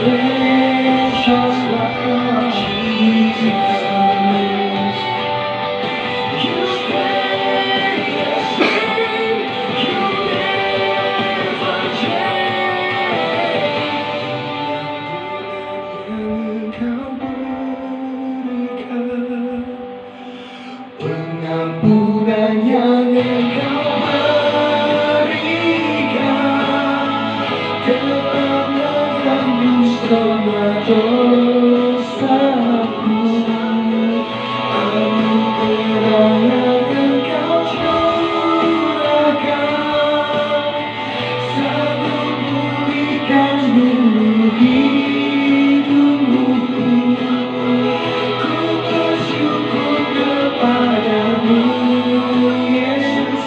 precious Lord Jesus. You stay the same, you never change. Pengampunan yang Engkau berikan telah menembus semua dosaku. Anugerah yang Engkau curahkan sanggup pulihkan seluruh hidupku. Ku bersyukur kepadamu, Yesus,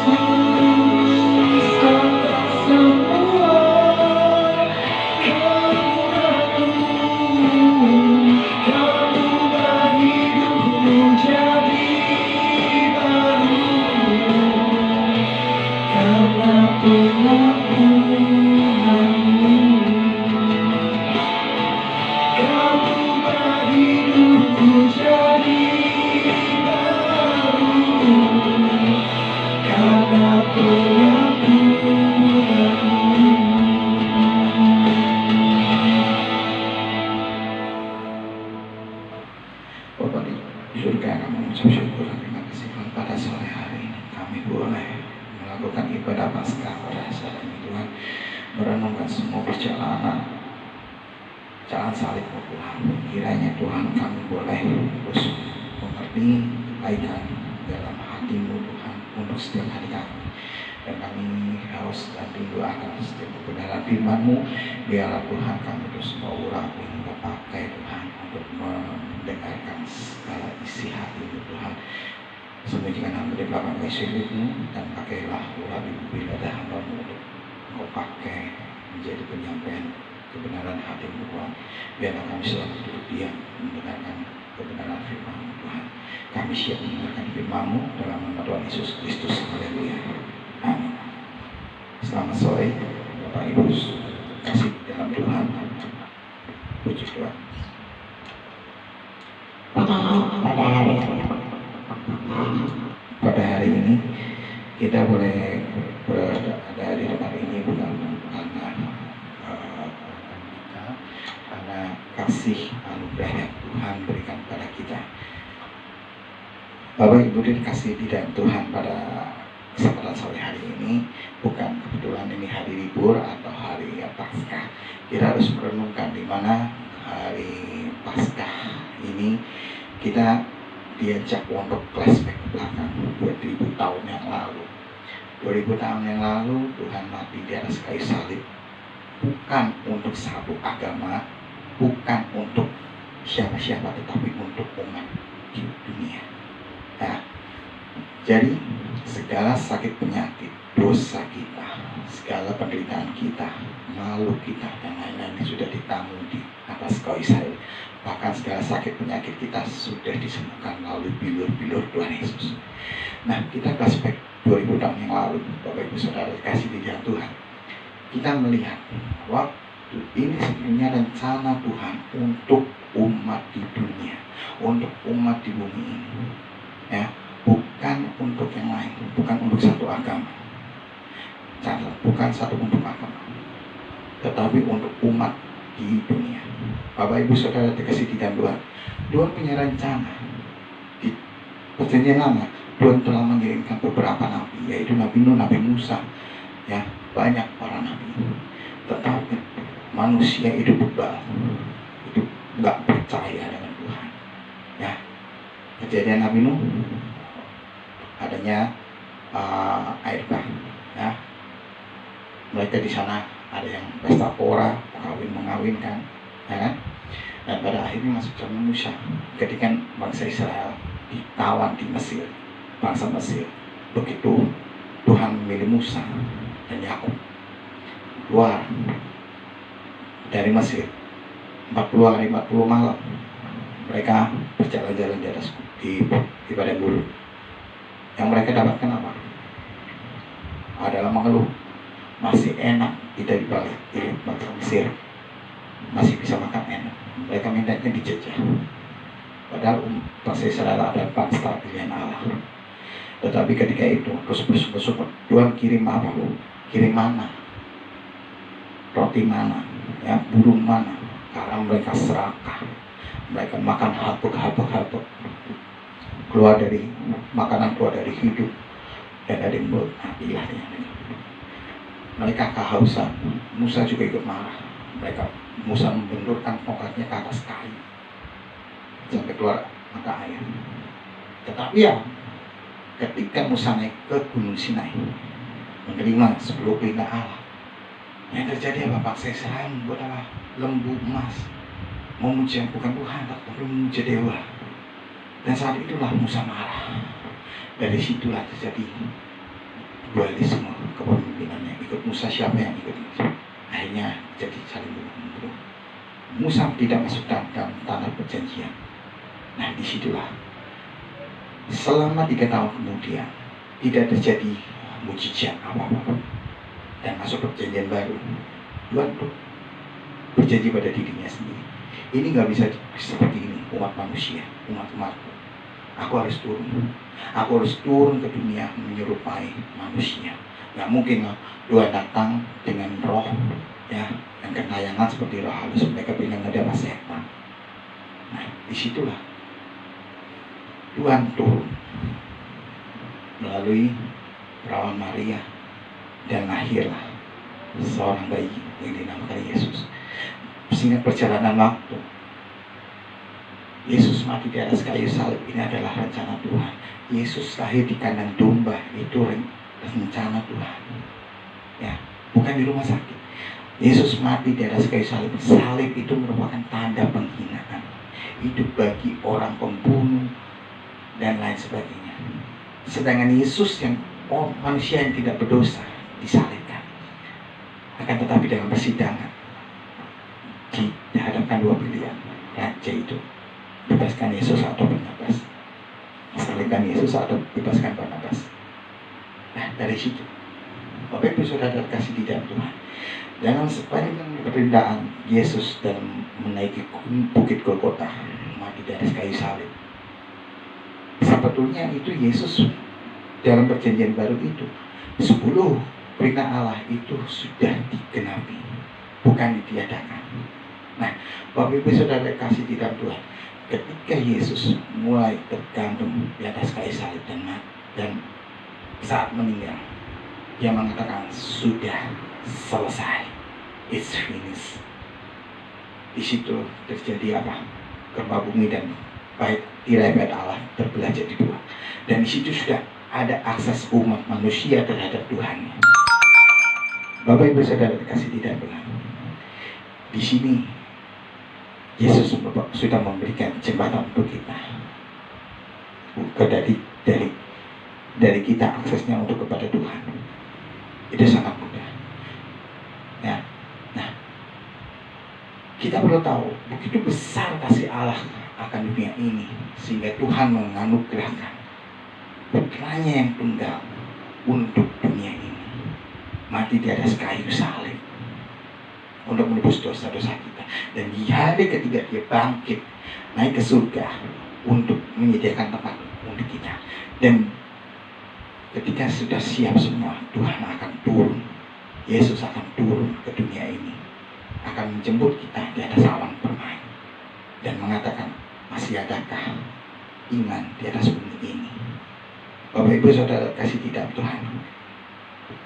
atas semua kemurahan-Mu. Kau ubah hidupku jadi baru karena pengampunan-Mu. Kau ubah hidupku jadi baru karena pengampunan-Mu. Bapa di surga, kami mengucap syukur dan terima kasih Tuhan pada sore hari ini kami boleh melakukan ibadah Paskah pada saat ini Tuhan, merenungkan semua perjalanan jalan salib-Mu Tuhan. Kiranya Tuhan kami boleh terus mengerti kebaikan dalam hati-Mu Tuhan untuk setiap hari kami, dan kami haus dan rindu akan setiap kebenaran firman-Mu. Biarlah Tuhan kami terus mau urapi Engkau pakai Tuhan untuk mendengarkan segala isi hati-Mu Tuhan. Sembunyikan hamba di belakang isi-Mu dan pakailah urapi bila ada hamba-Mu untuk Engkau pakai menjadi penyampaian kebenaran hati-Mu Tuhan. Biarlah kami selalu duduk diam mendengarkan kebenaran firman-Mu Tuhan. Kami siap mendengarkan firman-Mu dalam nama Tuhan Yesus Kristus. Haleluya. Amin. Selamat sore Bapak Ibu kasih dalam Tuhan. Puji Tuhan. Pada hari ini kita boleh berada di tempat ini bukan karena kasih anugerah yang Tuhan berikan pada kita. Bapak Ibu dikasih di dalam Tuhan, pada kesempatan sore hari ini bukan kebetulan ini hari libur atau hari Paskah. Kita harus merenungkan di mana hari Paskah ini kita diajak untuk flashback ke belakang 2000 tahun yang lalu. 2000 tahun yang lalu Tuhan mati di atas kayu salib, bukan untuk satu agama, bukan untuk siapa-siapa, tetapi untuk umat di dunia. Nah, jadi segala sakit penyakit, dosa kita, segala penderitaan kita, malu kita, dan lain-lain sudah ditanggung di atas kayu salib. Bahkan segala sakit penyakit kita sudah disembuhkan melalui bilur-bilur Tuhan Yesus. Nah, kita flashback 2000 tahun yang lalu, Bapak Ibu Saudara kasih di dalam Tuhan. Kita melihat waktu ini sebenarnya rencana Tuhan untuk umat di dunia, untuk umat di bumi ini, ya, bukan untuk yang lain, bukan untuk satu agama, bukan satu untuk agama, tetapi untuk umat di dunia. Bapak Ibu Saudara dikasih di dalam Tuhan, Tuhan punya rencana. Di perjanjian lama Tuhan telah mengirimkan beberapa nabi, yaitu Nabi Nuh, Nabi Musa, ya, banyak para nabi. Tetapi manusia itu bebal, itu nggak percaya dengan Tuhan. Ya, kejadian Nabi Nuh, adanya air bah, ya, mereka di sana ada yang pesta pora, mengawinkan, ya kan? Dan pada akhirnya masuk zaman Musa, ketika bangsa Israel ditawan di Mesir, bangsa Mesir. Begitu Tuhan memilih Musa dan Yakub keluar dari Mesir, 40 hari 40 malam mereka berjalan-jalan di atas di padang gurun. Yang mereka dapatkan apa? Adalah mengeluh, masih enak kita di bangsa Mesir, masih bisa makan enak. Mereka mintanya dijajah. Padahal bangsa Israel adalah bangsa pilihan Allah. Tetapi ketika itu terus bersyukur, Tuhan kirim apa? Kirim mana? Roti mana? Ya, burung mana? Karena mereka serakah. Mereka makan habuk. Keluar dari makanan, keluar dari hidup dan dari mulut ilahnya. Mereka kehausan. Musa juga ikut marah. Musa membenturkan tongkatnya ke atas kayu sampai keluar mata air. Tetapi ya, ketika Musa naik ke Gunung Sinai menerima 10 perintah Allah, yang terjadi apa? Bangsa Israel membuat apa? Lembu emas, memuja bukan Tuhan tapi memuja dewa. Dan saat itulah Musa marah. Dari situlah terjadi dualisme kepemimpinannya. Ikut Musa, siapa yang ikut Musa? Akhirnya jadi saling bunuh. Musa tidak masuk dalam tanah perjanjian. Nah, disitulah selama 3 tahun kemudian tidak terjadi mujizat apa-apa dan masuk perjanjian baru. Tuhan berjanji pada dirinya sendiri, ini nggak bisa seperti ini. Umat manusia, umatku, aku harus turun ke dunia menyerupai manusia. Nggak mungkin lah Tuhan datang dengan roh ya yang kentayangan seperti roh halus. Mereka bilang ada apa setan. Nah, disitulah Tuhan turun melalui perawan Maria dan lahirlah seorang bayi yang dinamakan Yesus. Sehingga perjalanan waktu Yesus mati di atas kayu salib ini adalah rencana Tuhan. Yesus lahir di kandang domba itu rencana Tuhan. Ya, bukan di rumah sakit. Yesus mati di atas kayu salib. Salib itu merupakan tanda penghinaan. Itu bagi orang pembunuh dan lain sebagainya. Sedangkan Yesus yang manusia yang tidak berdosa disalibkan. Akan tetapi dalam persidangan dihadapkan 2 pilihan. Raja itu bebaskan Yesus atau Barnabas. Salibkan Yesus atau bebaskan Barnabas. Nah, dari situ Bapak Ibu Saudara kasih di dalam Tuhan, dalam sepanjang perindahan Yesus dalam menaiki bukit Golgota, mati di atas kayu salib, sebetulnya itu Yesus dalam perjanjian baru itu 10 perintah Allah itu sudah digenapi, bukan ditiadakan. Nah, Bapak Ibu Saudara kasih di dalam Tuhan, ketika Yesus mulai tergantung di atas kayu salib dan saat meninggal, dia mengatakan sudah selesai, it's finished. Di situ terjadi apa? Gempa bumi dan tirai bait Allah terbelah jadi 2. Dan di situ sudah ada akses umat manusia terhadap Tuhan. Bapak Ibu Saudara dikasih di dalam Tuhan, di sini Yesus sudah memberikan jembatan untuk kita. Dari kita aksesnya untuk kepada Tuhan itu sangat mudah. Ya, nah, kita perlu tahu begitu besar kasih Allah akan dunia ini sehingga Tuhan menganugerahkan putranya yang tunggal untuk dunia ini, mati di atas kayu salib untuk menebus dosa-dosa kita. Dan di hari ketiga dia bangkit naik ke surga untuk menyediakan tempat untuk kita. Dan ketika sudah siap semua, Tuhan akan turun. Yesus akan turun ke dunia ini, akan menjemput kita di atas awan permai dan mengatakan, masih adakah iman di atas bumi ini? Bapak Ibu Saudara kasih di dalam Tuhan,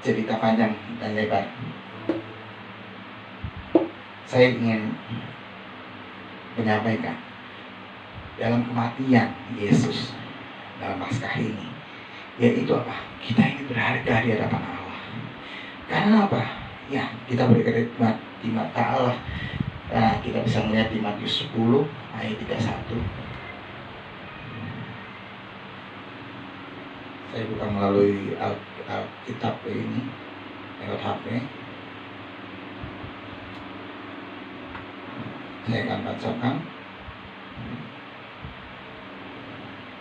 cerita panjang dan lebar, saya ingin menyampaikan dalam kematian Yesus dalam Paskah ini, yaitu apa? Kita ingin berharga di hadapan Allah. Karena apa? Ya, kita berkhidmat di mata Allah. Nah, kita bisa melihat di Matius 10 ayat 31. Saya buka melalui Alkitab ini lewat HP. Saya akan bacakan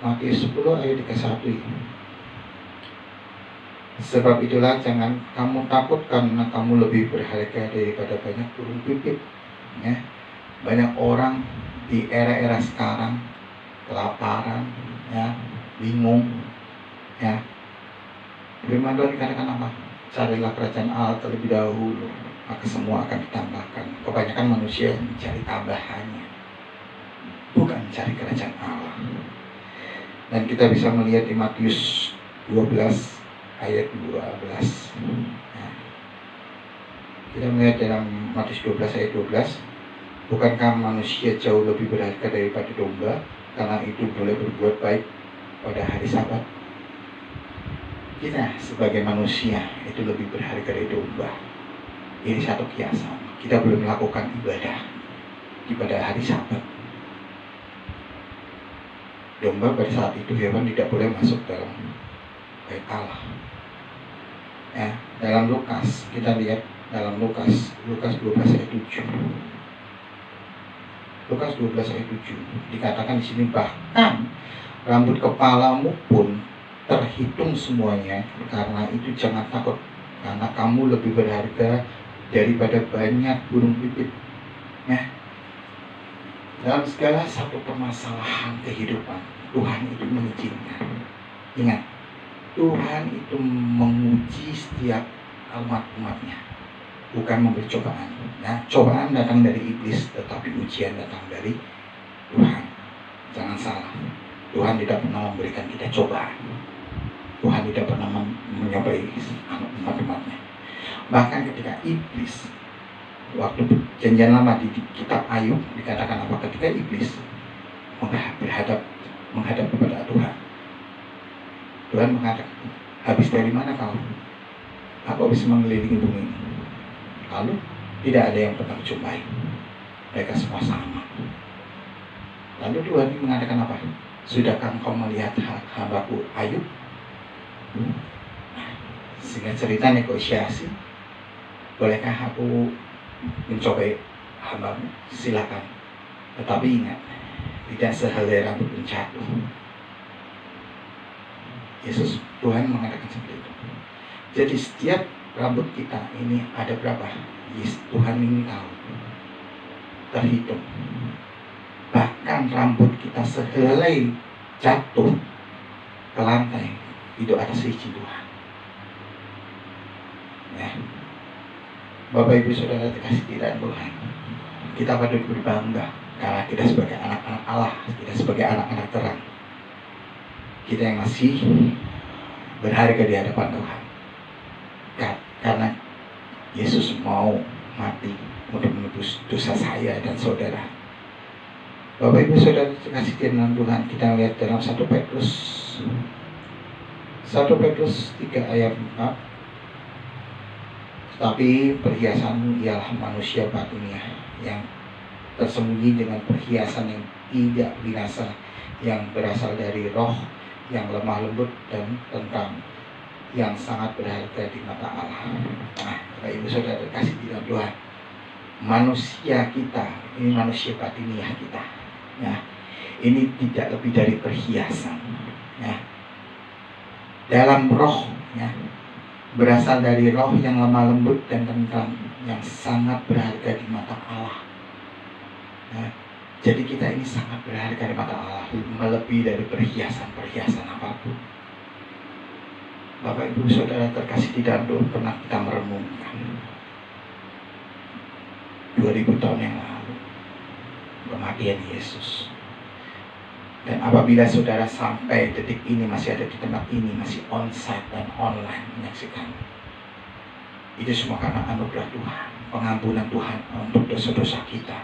Matius 10 ayat 31. Sebab itulah jangan kamu takut karena kamu lebih berharga daripada banyak burung pipit. Ya. Banyak orang di era-era sekarang kelaparan, ya, bingung, ya. Firman Tuhan dikatakan apa? Carilah kerajaan Allah terlebih dahulu, maka semua akan ditambahkan. Kebanyakan manusia mencari tambahannya, bukan mencari kerajaan Allah. Dan kita bisa melihat di Matius 12 ayat 12. Nah, kita melihat dalam Matius 12 ayat 12, bukankah manusia jauh lebih berharga daripada domba, karena itu boleh berbuat baik pada hari Sabat? Kita sebagai manusia itu lebih berharga dari domba. Ini satu kiasan. Kita belum melakukan ibadah pada hari Sabat. Domba pada saat itu hewan tidak boleh masuk dalam bait Allah. Ya, dalam Lukas kita lihat dalam Lukas 12 ayat 7. Lukas 12 ayat 7 dikatakan di sini, bahkan rambut kepalamu pun terhitung semuanya, karena itu jangan takut, karena kamu lebih berharga daripada banyak burung pipit. Ya. Dalam segala satu permasalahan kehidupan, Tuhan itu mengizinkan. Ingat, Tuhan itu menguji setiap umat-umatnya, bukan memberi cobaan. Nah, cobaan datang dari iblis, tetapi ujian datang dari Tuhan. Jangan salah, Tuhan tidak pernah memberikan kita cobaan. Tuhan tidak pernah menyobai umat-umatnya. Bahkan ketika iblis, waktu perjanjian lama di kitab Ayub dikatakan apa? Ketika iblis menghadap kepada Tuhan, Tuhan mengatakan, habis dari mana kau? Aku habis mengelilingi bumi ini. Lalu tidak ada yang pernah menjumpai. Mereka semua sama. Lalu Tuhan mengatakan apa? Sudahkah engkau melihat hambaku Ayub? Sehingga cerita negosiasi, bolehkah aku mencobai hambamu? Silakan. Tetapi ingat, tidak sehelai rambut pun jatuh. Yesus, Tuhan mengatakan seperti itu. Jadi setiap rambut kita ini ada berapa? Yes, Tuhan ini tahu, terhitung. Bahkan rambut kita sehelai jatuh ke lantai, itu atas izin Tuhan. Ya. Bapak Ibu Saudara dikasih tidak Tuhan, kita patut berbangga karena kita sebagai anak-anak Allah, kita sebagai anak-anak terang, kita yang masih berharga di hadapan Tuhan. Karena Yesus mau mati untuk menebus dosa saya dan saudara. Bapak Ibu Saudara dikasih dalam Tuhan, kita lihat dalam 1 Petrus 3 ayat 4. Tetapi perhiasanmu ialah manusia batiniah yang tersembunyi dengan perhiasan yang tidak binasa, yang berasal dari roh yang lemah lembut dan tentram, yang sangat berharga di mata Allah. Nah, Bapak Ibu Saudara kasih di dalam Tuhan, manusia kita ini manusia batiniah kita, ya, ini tidak lebih dari perhiasan, ya, dalam roh, ya, berasal dari roh yang lemah lembut dan tentram, yang sangat berharga di mata Allah. Ya, jadi kita ini sangat berharga di mata Allah, melebihi dari perhiasan-perhiasan apapun. Bapak Ibu Saudara terkasih di dalam Tuhan, pernah kita merenungkan 2000 tahun yang lalu kematian Yesus. Dan apabila saudara sampai detik ini masih ada di tempat ini, masih onsite dan online menyaksikan, itu semua karena anugerah Tuhan, pengampunan Tuhan untuk dosa-dosa kita,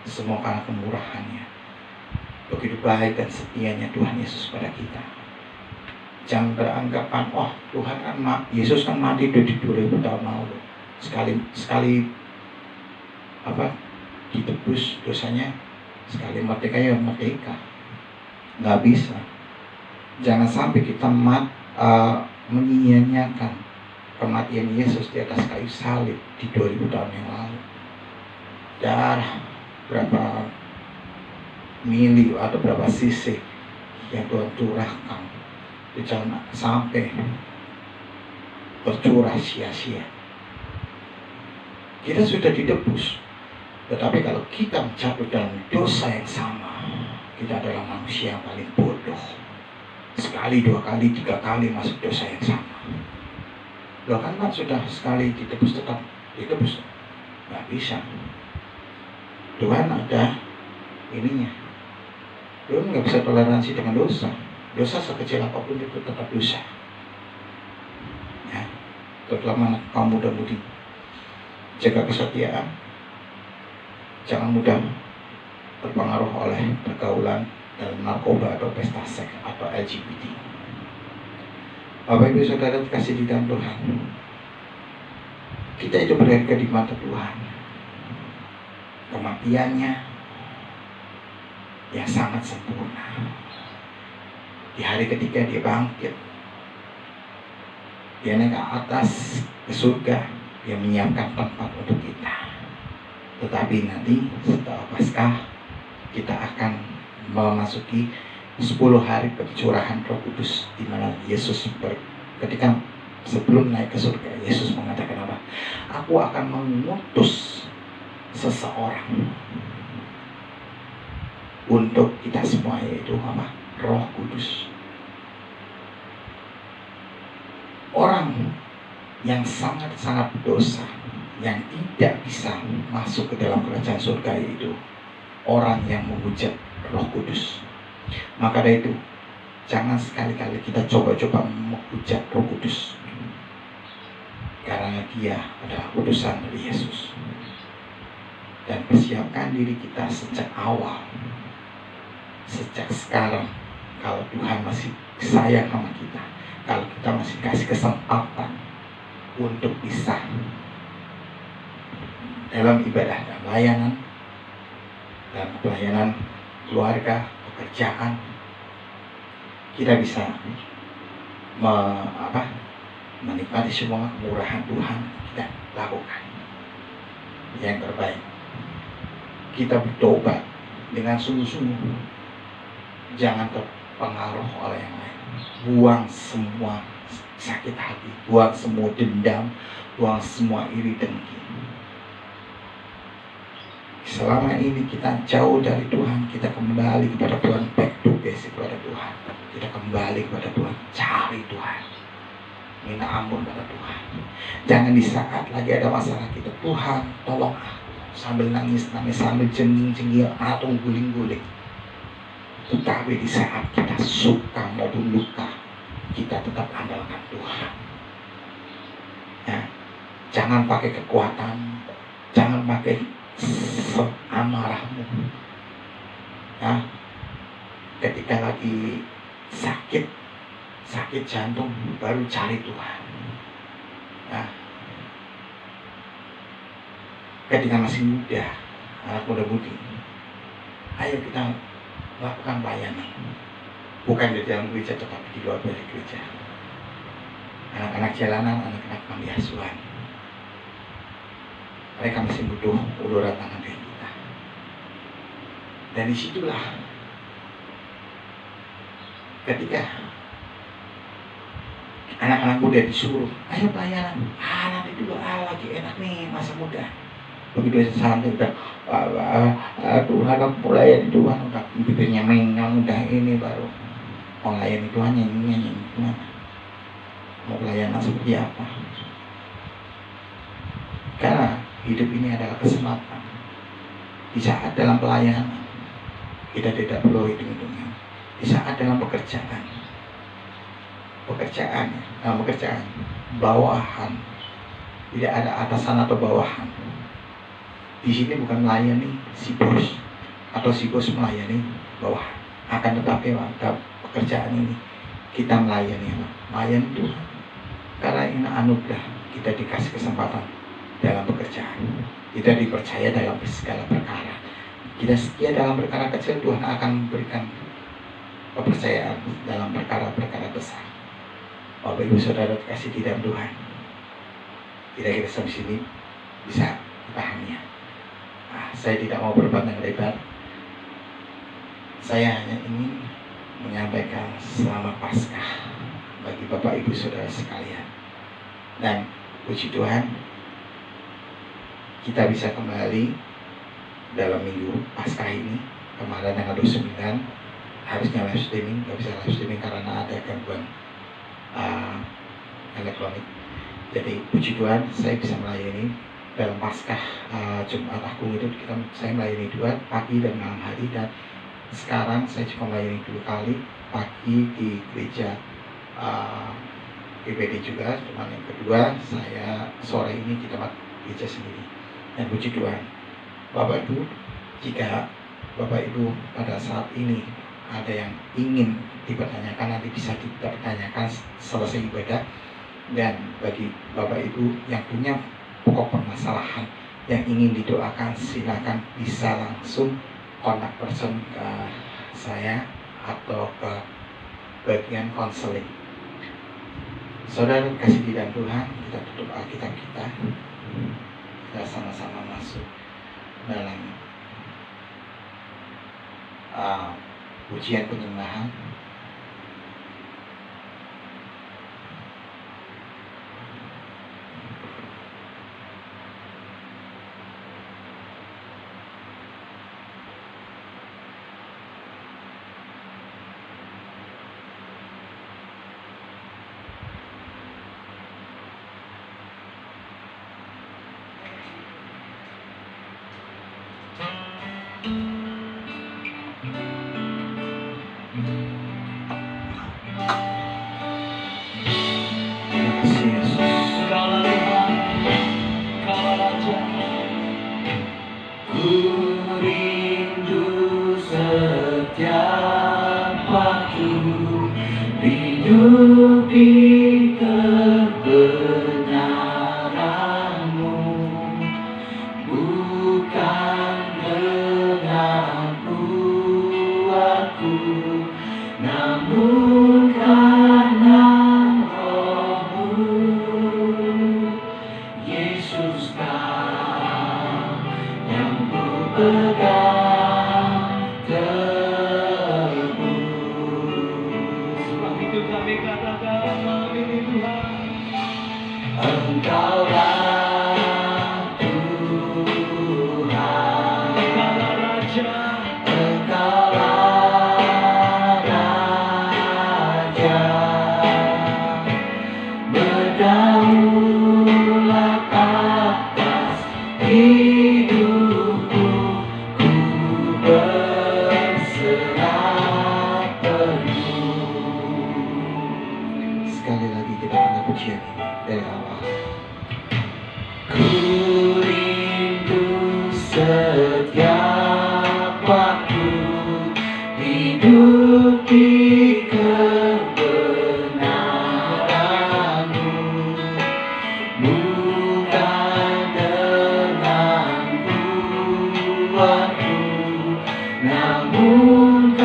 semua karena kemurahannya. Begitu baik dan setianya Tuhan Yesus pada kita. Jangan beranggapan, oh Tuhan kan Yesus kan mati di 2000 tahun lalu, sekali ditebus dosanya, sekali merdeka ya merdeka. Nggak bisa. Jangan sampai kita menyia-nyiakan kematian Yesus di atas kayu salib di 2000 tahun yang lalu. Darah berapa mili atau berapa sisi yang Tuhan curahkan, jangan sampai bercurah sia-sia. Kita sudah ditebus, Tetapi kalau kita jatuh dalam dosa yang sama, kita adalah manusia yang paling bodoh. Sekali, dua kali, tiga kali masuk dosa yang sama. Loh kan sudah sekali ditebus tetap ditebus. Nggak bisa. Tuhan ada ininya. Tuhan nggak bisa toleransi dengan dosa. Dosa sekecil apapun itu tetap dosa. Ya, terutama kaum muda-mudi, jaga kesetiaan. Jangan mudah terpengaruh oleh pergaulan dalam narkoba atau pesta seks atau LGBT. Bapak Ibu Saudara kasih di dalam Tuhan, kita itu berharga di mata Tuhan. Kematiannya yang sangat sempurna. Di hari ketiga dia bangkit. Dia naik ke atas ke surga. Dia menyiapkan tempat untuk kita. Tetapi nanti setelah Paskah kita akan memasuki 10 hari pencurahan Roh Kudus, di mana Yesus ketika sebelum naik ke surga, Yesus mengatakan apa? Aku akan mengutus seseorang untuk kita semua, yaitu apa? Roh Kudus. Orang yang sangat-sangat berdosa, yang tidak bisa masuk ke dalam kerajaan surga, itu orang yang menghujat Roh Kudus. Maka dari itu, jangan sekali-kali kita coba-coba menghujat Roh Kudus, karena dia adalah utusan dari Yesus. Dan persiapkan diri kita sejak awal, sejak sekarang. Kalau Tuhan masih sayang sama kita, kalau kita masih kasih kesempatan untuk bisa dalam ibadah dan pelayanan, dalam pelayanan keluarga, pekerjaan, kita bisa menikmati semua kemurahan Tuhan. Kita lakukan yang terbaik. Kita bertobat dengan sungguh-sungguh. Jangan terpengaruh oleh yang lain. Buang semua sakit hati, buang semua dendam, buang semua iri dengki. Selama ini kita jauh dari Tuhan, kita kembali kepada Tuhan, back to basic kepada Tuhan. Kita kembali kepada Tuhan, cari Tuhan, minta ampun pada Tuhan. Jangan di saat lagi ada masalah kita, Tuhan tolong aku, sambil nangis-nangis, sambil jenging-jengil atau guling-guling. Tetapi di saat kita suka maupun luka, kita tetap andalkan Tuhan. Ya, jangan pakai kekuatan, jangan pakai amarahmu. Ya, ketika lagi sakit jantung, baru cari Tuhan. Ya, ketika masih muda, anak muda-mudi, ayo kita lakukan pelayanan, bukan di dalam gereja tetapi di luar dari gereja. Anak-anak jalanan, anak-anak panti asuhan, mereka masih butuh uluran tangan dari kita. Dan disitulah ketika anak-anak muda disuruh, ayo pelayanan, nanti dulu lagi enak nih masa muda. Begitu santai udah, Tuhan aku melayani Tuhan, udah bibirnya mengang, udah ini baru mau melayani Tuhan, nyanyi gimana? Mau pelayanan seperti apa? Karena hidup ini adalah kesempatan. Di saat dalam pelayanan kita tidak perlu hitung-hitungan. Di saat dalam pekerjaan bawahan, tidak ada atasan atau bawahan. Di sini bukan melayani si bos atau si bos melayani bawahan. Akan tetapi pada pekerjaan ini kita melayani Tuhan. Karena ini anugerah, kita dikasih kesempatan dalam pekerjaan. Kita dipercaya dalam segala perkara. Kita setia dalam perkara kecil, Tuhan akan memberikan kepercayaan dalam perkara-perkara besar. Bapak Ibu Saudara kasih di dalam Tuhan, kira-kira sampai sini bisa dipahami ya. Saya tidak mau berpanjang lebar. Saya hanya ingin menyampaikan selamat Paskah bagi Bapak Ibu Saudara sekalian. Dan puji Tuhan, kita bisa kembali dalam minggu Paskah ini. Kemarin tanggal 29 harusnya live streaming, nggak bisa live streaming karena ada gangguan elektronik. Jadi puji Tuhan saya bisa melayani dalam Paskah Jumat Agung itu saya melayani 2 pagi dan malam hari, dan sekarang saya cuma melayani 2 kali pagi di gereja GBD juga, cuman yang kedua saya sore ini di tempat gereja sendiri. Dan puji Tuhan, Bapak Ibu, jika Bapak Ibu pada saat ini ada yang ingin dipertanyakan, nanti bisa dipertanyakan selesai ibadah. Dan bagi Bapak Ibu yang punya pokok permasalahan yang ingin didoakan, silakan bisa langsung kontak person ke saya atau ke bagian konseling. Saudara kasih di dalam Tuhan, kita tutup Alkitab kita. Kita sama-sama masuk dalam pujian penyembahan. Sekali lagi kita angkat pujian ini dari awal. Ku rindu setiap waktu hidup di kebenaran-Mu, bukan dengan kuatku, namun karena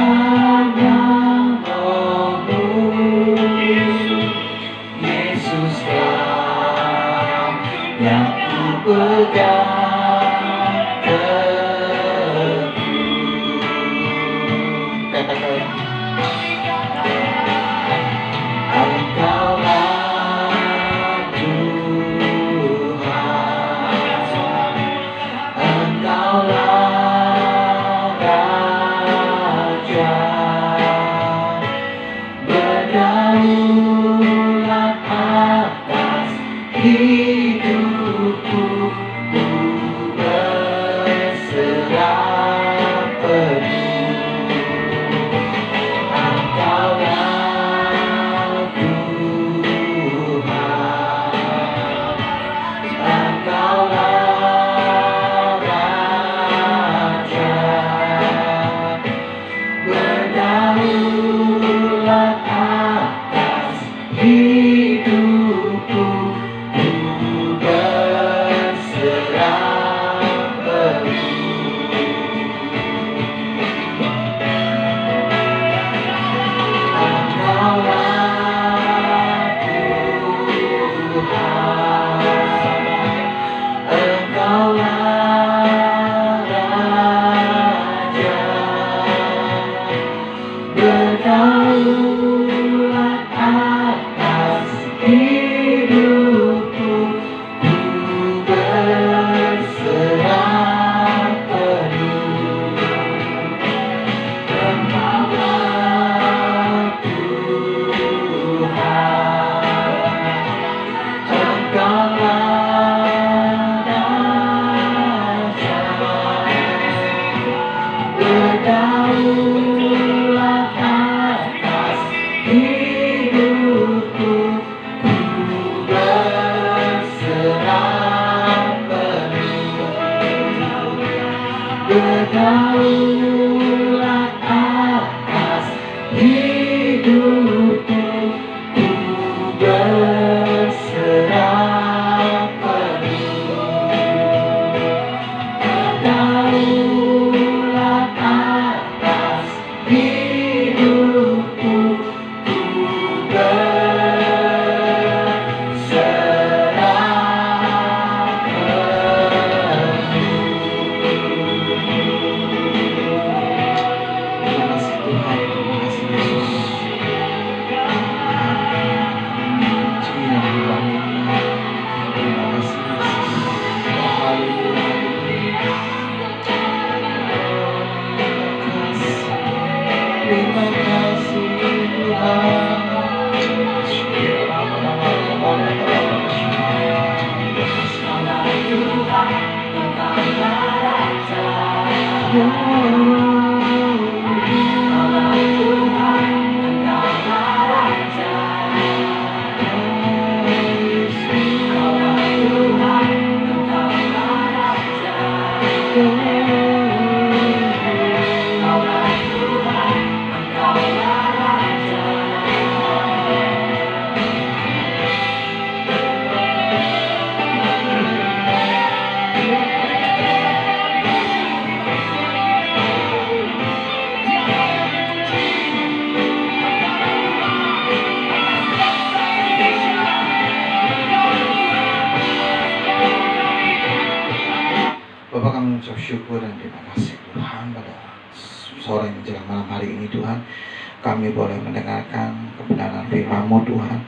Roh-Mu. Yesus yang ku pegang teguh. Katakan, Engkaulah Tuhan, Engkaulah Raja, berdaulat atas hidupku. berdaulat atas hidupku, ku berserah penuh. Berdaulat atas hidupku, ku berserah penuh. Berdaulat atas hidupku, ku berserah penuh. Terima kasih Tuhan, terima kasih Yesus. Puji dan puji. Terima kasih Yesus. Haleluya. Terima kasih Tuhan. Bapak, kami mengucap syukur dan terima kasih Tuhan pada sore menjelang malam hari ini Tuhan. Kami boleh mendengarkan kebenaran firman-Mu Tuhan.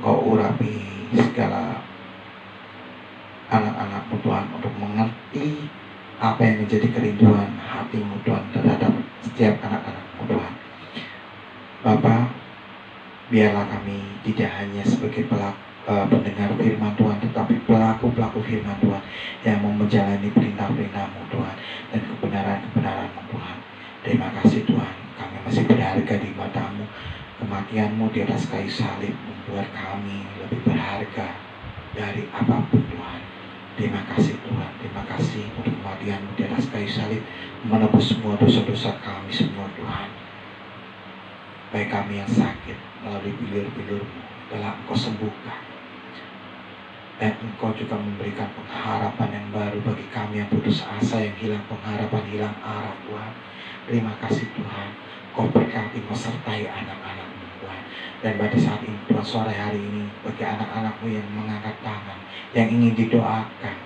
Engkau urapi segala anak-anak-Mu Tuhan untuk mengerti apa yang menjadi kerinduan hati-Mu Tuhan terhadap setiap anak-anak-Mu Tuhan. Bapak, biarlah kami tidak hanya sebagai pendengar firman Tuhan, tetapi pelaku-pelaku firman Tuhan yang mau menjalani perintah-perintah-Mu Tuhan dan kebenaran-kebenaran-Mu Tuhan. Terima kasih Tuhan, kami masih berharga di mata-Mu. Kematian-Mu di atas kayu salib membuat kami lebih berharga dari apapun Tuhan. Terima kasih Tuhan, terima kasih untuk kematian-Mu di atas kayu salib menebus semua dosa-dosa kami semua Tuhan. Baik kami yang sakit, melalui bilur-bilur-Mu telah Engkau sembuhkan. Dan Engkau juga memberikan pengharapan yang baru bagi kami yang putus asa, yang hilang pengharapan, hilang arah Tuhan. Terima kasih Tuhan, Kau berkati, mesertai anak-anak-Mu Tuhan. Dan pada saat ini Tuhan, sore hari ini, bagi anak-anak-Mu yang mengangkat tangan, yang ingin didoakan,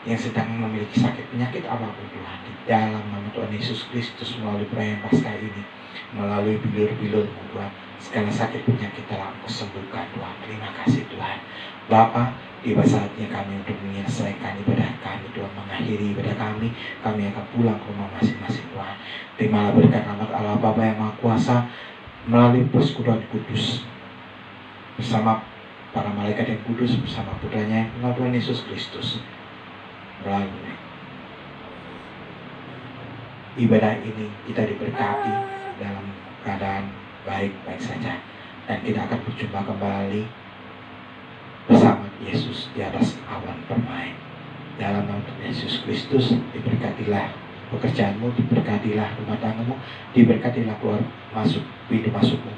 yang sedang memiliki sakit penyakit apapun Tuhan, di dalam nama Tuhan Yesus Kristus, melalui perayaan Paskah ini, melalui bilur-bilur-Mu Tuhan, segala sakit penyakit telah Engkau sembuhkan Tuhan. Terima kasih Tuhan. Bapa, tiba saatnya kami untuk menyelesaikan ibadah kami Tuhan, mengakhiri ibadah kami akan pulang ke rumah masing-masing Tuhan. Terimalah berkat rahmat Allah Bapa yang Maha Kuasa melalui persekutuan kudus bersama para malaikat yang kudus, bersama putranya yang tunggal Tuhan Yesus Kristus. Melalui ibadah ini kita diberkati dalam keadaan baik-baik saja, dan kita akan berjumpa kembali bersama Yesus di atas awan permai. Dalam nama Yesus Kristus, diberkatilah pekerjaanmu, diberkatilah rumah tanggamu, diberkatilah keluar masuk, pintu masukmu,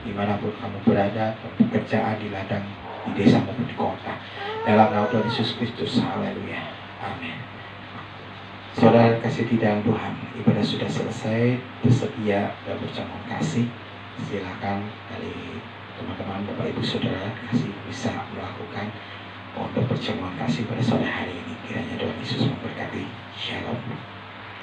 dimanapun kamu berada, pekerjaan, di ladang, di desa maupun di kota. Dalam nama Tuhan Yesus Kristus, haleluya, amin. Saudara kasih di dalam Tuhan, ibadah sudah selesai, bersedia dan berjamuan kasih. Silakan dari teman-teman, Bapak Ibu Saudara kasih bisa melakukan untuk perjamuan kasih pada sore hari ini. Kiranya Tuhan Yesus memberkati. Shalom.